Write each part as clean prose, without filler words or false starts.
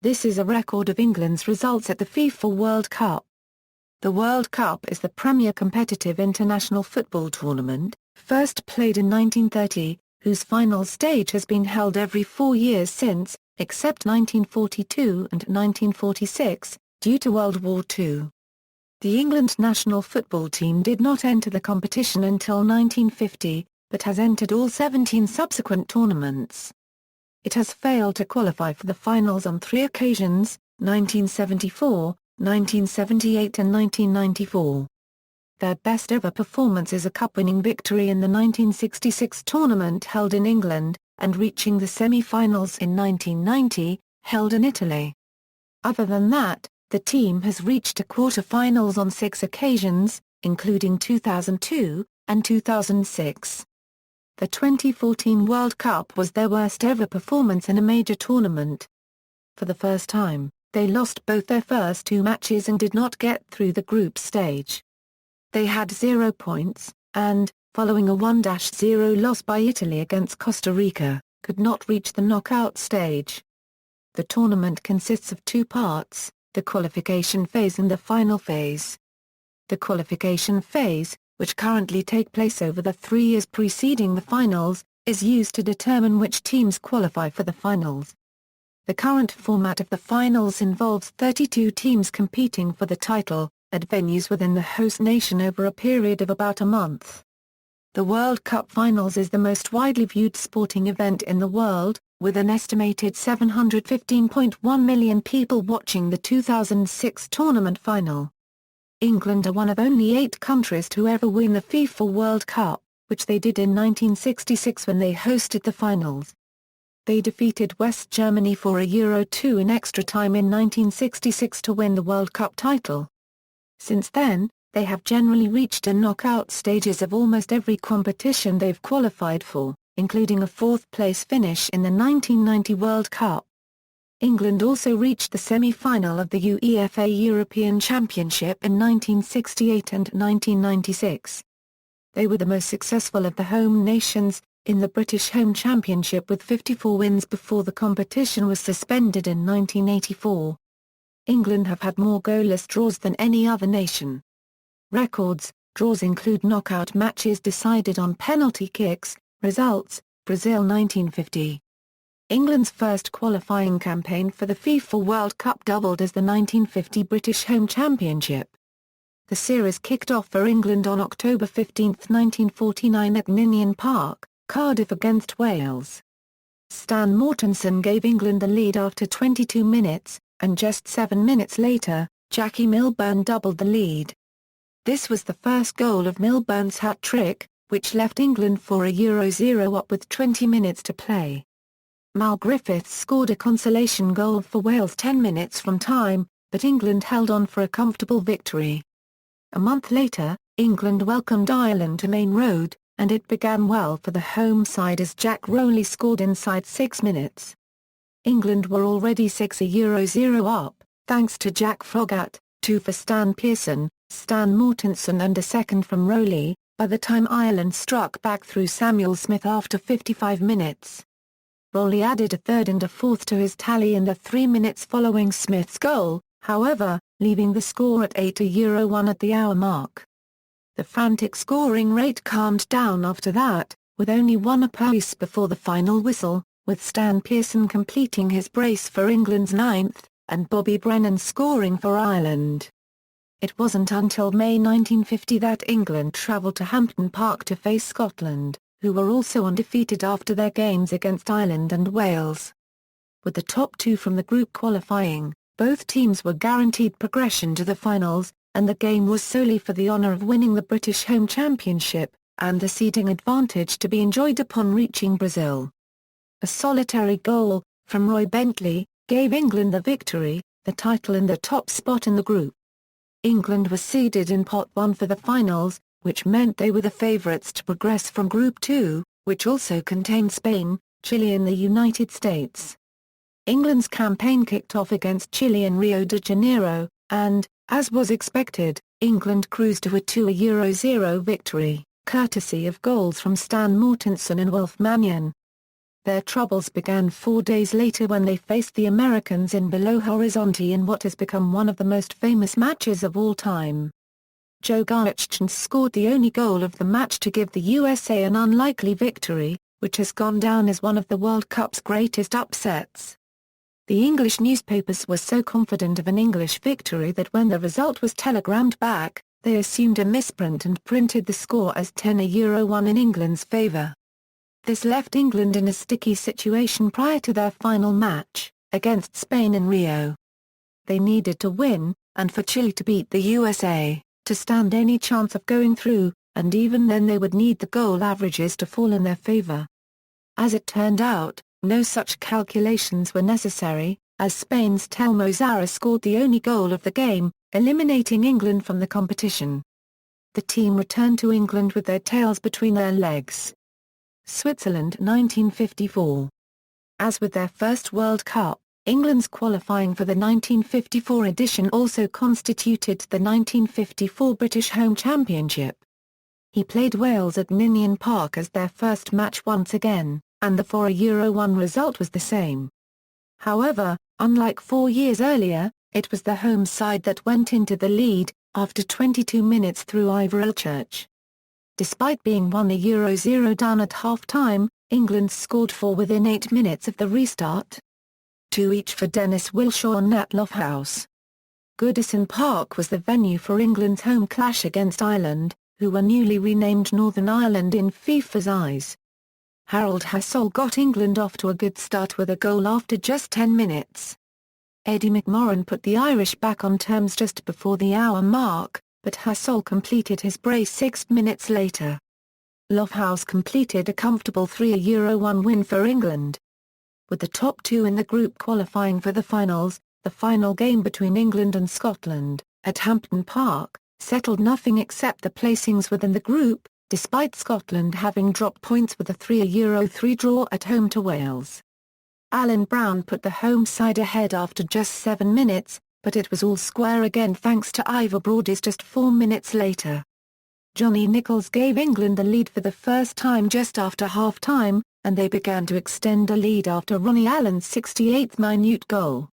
This is a record of England's results at the FIFA World Cup. The World Cup is the premier competitive international football tournament, first played in 1930, whose final stage has been held every 4 years since, except 1942 and 1946, due to World War II. The England national football team did not enter the competition until 1950, but has entered all 17 subsequent tournaments. It has failed to qualify for the finals on 3 occasions, 1974, 1978 and 1994. Their best ever performance is a cup-winning victory in the 1966 tournament held in England, and reaching the semi-finals in 1990, held in Italy. Other than that, the team has reached a quarter-finals on 6 occasions, including 2002 and 2006. The 2014 World Cup was their worst ever performance in a major tournament. For the first time, they lost both their first 2 matches and did not get through the group stage. They had 0 points, and, following a 1-0 loss by Italy against Costa Rica, could not reach the knockout stage. The tournament consists of 2 parts, the qualification phase and the final phase. The qualification phase, which currently take place over the 3 years preceding the finals, is used to determine which teams qualify for the finals. The current format of the finals involves 32 teams competing for the title, at venues within the host nation over a period of about a month. The World Cup Finals is the most widely viewed sporting event in the world, with an estimated 715.1 million people watching the 2006 tournament final. England are one of only 8 countries to ever win the FIFA World Cup, which they did in 1966 when they hosted the finals. They defeated West Germany for a Euro 2 in extra time in 1966 to win the World Cup title. Since then, they have generally reached the knockout stages of almost every competition they've qualified for, including a 4th-place finish in the 1990 World Cup. England also reached the semi-final of the UEFA European Championship in 1968 and 1996. They were the most successful of the home nations, in the British Home Championship with 54 wins before the competition was suspended in 1984. England have had more goalless draws than any other nation. Records: draws include knockout matches decided on penalty kicks. Results: Brazil 1950. England's first qualifying campaign for the FIFA World Cup doubled as the 1950 British Home Championship. The series kicked off for England on October 15, 1949 at Ninian Park, Cardiff against Wales. Stan Mortensen gave England the lead after 22 minutes, and just 7 minutes later, Jackie Milburn doubled the lead. This was the first goal of Milburn's hat-trick, which left England for a Euro 0 up with 20 minutes to play. Mal Griffiths scored a consolation goal for Wales 10 minutes from time, but England held on for a comfortable victory. A month later, England welcomed Ireland to Main Road, and it began well for the home side as Jack Rowley scored inside 6 minutes. England were already 6 Euro 0 up, thanks to Jack Froggatt, 2 for Stan Pearson, Stan Mortensen and a second from Rowley, by the time Ireland struck back through Samuel Smith after 55 minutes. Rowley added a third and a fourth to his tally in the 3 minutes following Smith's goal, however, leaving the score at 8 Euro 1 at the hour mark. The frantic scoring rate calmed down after that, with only 1 apiece before the final whistle, with Stan Pearson completing his brace for England's 9th, and Bobby Brennan scoring for Ireland. It wasn't until May 1950 that England travelled to Hampden Park to face Scotland, who were also undefeated after their games against Ireland and Wales. With the top 2 from the group qualifying, both teams were guaranteed progression to the finals, and the game was solely for the honour of winning the British Home Championship, and the seeding advantage to be enjoyed upon reaching Brazil. A solitary goal, from Roy Bentley, gave England the victory, the title and the top spot in the group. England was seeded in Pot 1 for the finals, which meant they were the favourites to progress from Group 2, which also contained Spain, Chile and the United States. England's campaign kicked off against Chile in Rio de Janeiro, and, as was expected, England cruised to a 2 Euro 0 victory, courtesy of goals from Stan Mortensen and Wilf Mannion. Their troubles began 4 days later when they faced the Americans in Belo Horizonte in what has become one of the most famous matches of all time. Joe Gartchins scored the only goal of the match to give the USA an unlikely victory, which has gone down as one of the World Cup's greatest upsets. The English newspapers were so confident of an English victory that when the result was telegrammed back, they assumed a misprint and printed the score as 10-1 in England's favour. This left England in a sticky situation prior to their final match, against Spain in Rio. They needed to win, and for Chile to beat the USA, to stand any chance of going through, and even then they would need the goal averages to fall in their favour. As it turned out, no such calculations were necessary, as Spain's Telmo Zarra scored the only goal of the game, eliminating England from the competition. The team returned to England with their tails between their legs. Switzerland 1954. As with their first World Cup, England's qualifying for the 1954 edition also constituted the 1954 British Home Championship. He played Wales at Ninian Park as their first match once again, and the 4-1 result was the same. However, unlike 4 years earlier, it was the home side that went into the lead, after 22 minutes through Ivor Elchurch. Despite being 1-0 down at half-time, England scored 4 within 8 minutes of the restart. 2 each for Dennis Wilshaw and Nat Lofthouse. Goodison Park was the venue for England's home clash against Ireland, who were newly renamed Northern Ireland in FIFA's eyes. Harold Hassall got England off to a good start with a goal after just 10 minutes. Eddie McMorran put the Irish back on terms just before the hour mark, but Hassall completed his brace 6 minutes later. Lofthouse completed a comfortable 3-1 win for England. With the top 2 in the group qualifying for the finals, the final game between England and Scotland, at Hampden Park, settled nothing except the placings within the group, despite Scotland having dropped points with a 3-3 draw at home to Wales. Alan Brown put the home side ahead after just 7 minutes, but it was all square again thanks to Ivor Brody's just 4 minutes later. Johnny Nichols gave England the lead for the first time just after half-time, and they began to extend a lead after Ronnie Allen's 68th minute goal.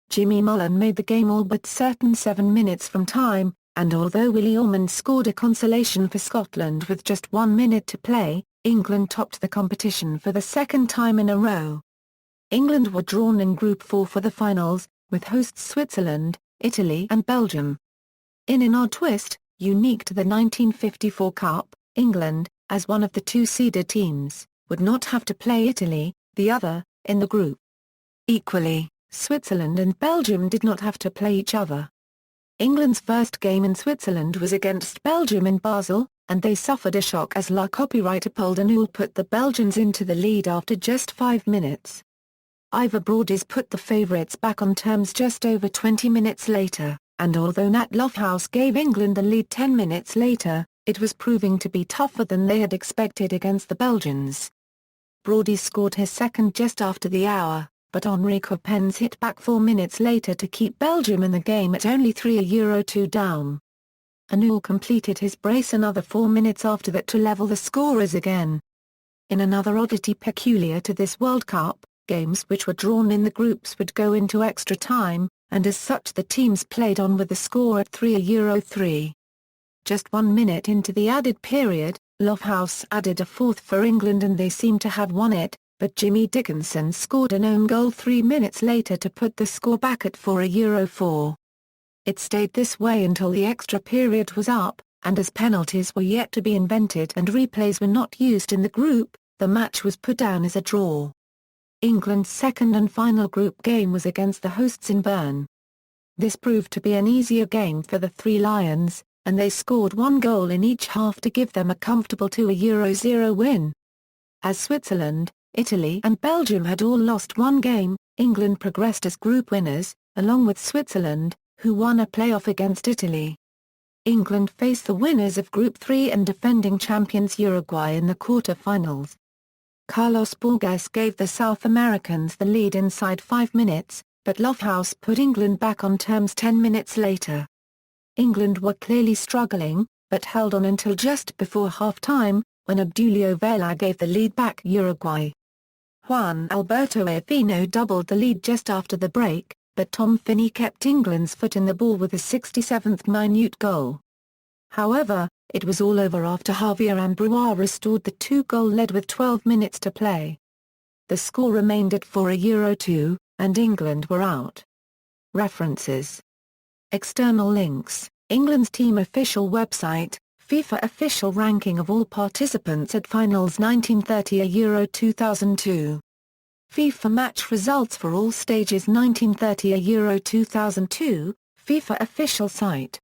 Jimmy Mullen made the game all but certain 7 minutes from time, and although Willie Ormond scored a consolation for Scotland with just 1 minute to play, England topped the competition for the second time in a row. England were drawn in Group 4 for the finals, with hosts Switzerland, Italy and Belgium. In an odd twist, unique to the 1954 Cup, England, as one of the 2 seeded teams, would not have to play Italy, the other, in the group. Equally, Switzerland and Belgium did not have to play each other. England's first game in Switzerland was against Belgium in Basel, and they suffered a shock as La copywriter Poldenul put the Belgians into the lead after just 5 minutes. Ivor Brody's put the favourites back on terms just over 20 minutes later, and although Nat Lofthouse gave England the lead 10 minutes later, it was proving to be tougher than they had expected against the Belgians. Brody scored his second just after the hour, but Henri Coppens hit back 4 minutes later to keep Belgium in the game at only 3-2 down. Anul completed his brace another 4 minutes after that to level the scorers again. In another oddity peculiar to this World Cup, games which were drawn in the groups would go into extra time, and as such the teams played on with the score at 3-3. Just 1 minute into the added period, Lofthouse added a fourth for England and they seemed to have won it, but Jimmy Dickinson scored an own goal 3 minutes later to put the score back at 4-4. It stayed this way until the extra period was up, and as penalties were yet to be invented and replays were not used in the group, the match was put down as a draw. England's second and final group game was against the hosts in Bern. This proved to be an easier game for the Three Lions, and they scored 1 goal in each half to give them a comfortable 2-0 win. As Switzerland, Italy and Belgium had all lost 1 game, England progressed as group winners, along with Switzerland, who won a playoff against Italy. England faced the winners of Group 3 and defending champions Uruguay in the quarter-finals. Carlos Borges gave the South Americans the lead inside 5 minutes, but Lofthouse put England back on terms 10 minutes later. England were clearly struggling, but held on until just before half-time, when Obdulio Vela gave the lead back Uruguay. Juan Alberto Iafino doubled the lead just after the break, but Tom Finney kept England's foot in the ball with a 67th minute goal. However, it was all over after Javier Ambroise restored the two-goal lead with 12 minutes to play. The score remained at 4-2, and England were out. References. External links: England's team official website, FIFA official ranking of all participants at finals 1930 Euro 2002. FIFA match results for all stages 1930 Euro 2002, FIFA official site.